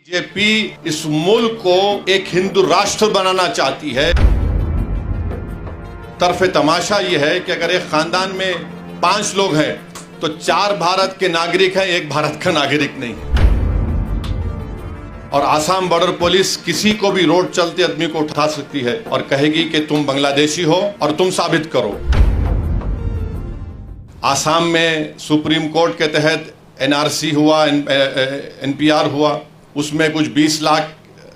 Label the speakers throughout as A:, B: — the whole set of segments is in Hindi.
A: बीजेपी इस मुल्क को एक हिंदू राष्ट्र बनाना चाहती है। तरफे तमाशा ये है कि अगर एक खानदान में 5 लोग हैं तो 4 भारत के नागरिक हैं, 1 भारत का नागरिक नहीं। और आसाम बॉर्डर पुलिस किसी को भी रोड चलते आदमी को उठा सकती है और कहेगी कि तुम बांग्लादेशी हो और तुम साबित करो। आसाम में सुप्रीम कोर्ट के तहत एनआरसी हुआ, एनपीआर हुआ, उसमें कुछ 20 लाख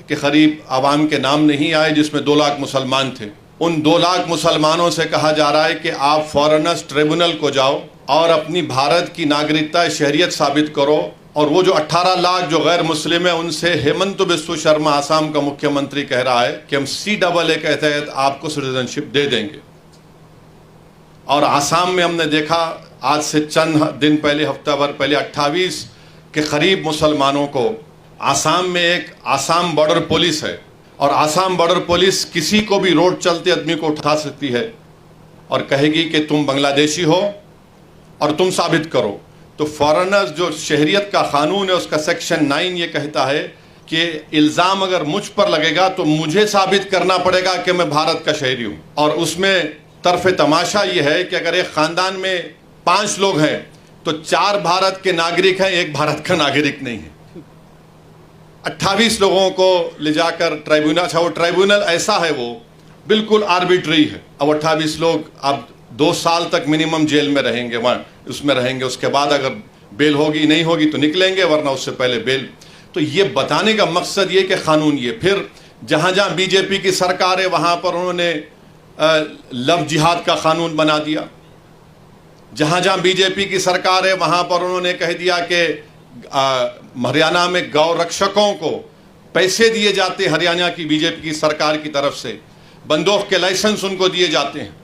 A: के करीब आवाम के नाम नहीं आए, जिसमें 2 लाख मुसलमान थे। उन 2 लाख मुसलमानों से कहा जा रहा है कि आप फॉरेनर्स ट्रिब्यूनल को जाओ और अपनी भारत की नागरिकता, शहरियत साबित करो। और वो जो 18 लाख जो गैर मुस्लिम है, उनसे हेमंत बिस्व शर्मा आसाम का मुख्यमंत्री कह रहा है कि हम CAA के तहत आपको सिटीजनशिप दे देंगे। और आसाम में हमने देखा आज से चंद दिन पहले, हफ्ता भर पहले 28 के करीब मुसलमानों को आसाम में एक आसाम बॉर्डर पुलिस है और आसाम बॉर्डर पुलिस किसी को भी रोड चलते आदमी को उठा सकती है और कहेगी कि तुम बांग्लादेशी हो और तुम साबित करो। तो फॉरेनर्स जो शहरियत का कानून है, उसका सेक्शन 9 ये कहता है कि इल्ज़ाम अगर मुझ पर लगेगा तो मुझे साबित करना पड़ेगा कि मैं भारत का शहरी हूँ। और उसमें तरफे तमाशा ये है कि अगर एक खानदान में 5 लोग हैं तो 4 भारत के नागरिक हैं, 1 भारत का नागरिक नहीं है। 28 लोगों को ले जाकर ट्राइब्यूनल, अच्छा वो ट्राइब्यूनल ऐसा है, वो बिल्कुल आर्बिट्री है। अब 28 लोग अब 2 साल तक मिनिमम जेल में रहेंगे, वहाँ उसमें रहेंगे। उसके बाद अगर बेल होगी नहीं होगी तो निकलेंगे, वरना उससे पहले बेल। तो ये बताने का मकसद ये कि कानून ये, फिर जहाँ जहाँ बीजेपी की सरकार है वहाँ पर उन्होंने लव जिहाद का कानून बना दिया। जहाँ जहाँ बीजेपी की सरकार है वहाँ पर उन्होंने कह दिया कि हरियाणा में गौ रक्षकों को पैसे दिए जाते, हरियाणा की बीजेपी की सरकार की तरफ से बंदूक के लाइसेंस उनको दिए जाते हैं।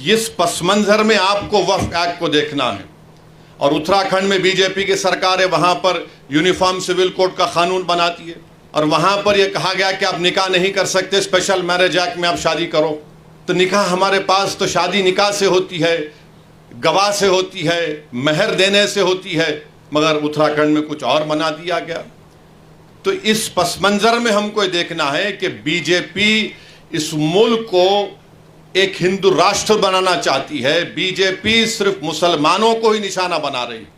A: इस पस मंजर में आपको वक्फ एक्ट को देखना है। और उत्तराखंड में बीजेपी की सरकार है, वहाँ पर यूनिफॉर्म सिविल कोड का कानून बनाती है और वहाँ पर यह कहा गया कि आप निकाह नहीं कर सकते, स्पेशल मैरिज एक्ट में आप शादी करो। तो निकाह हमारे पास तो शादी निकाह से होती है, गवाह से होती है, महर देने से होती है, मगर उत्तराखंड में कुछ और बना दिया गया। तो इस पस मंजर में हमको देखना है कि बीजेपी इस मुल्क को एक हिंदू राष्ट्र बनाना चाहती है। बीजेपी सिर्फ मुसलमानों को ही निशाना बना रही है।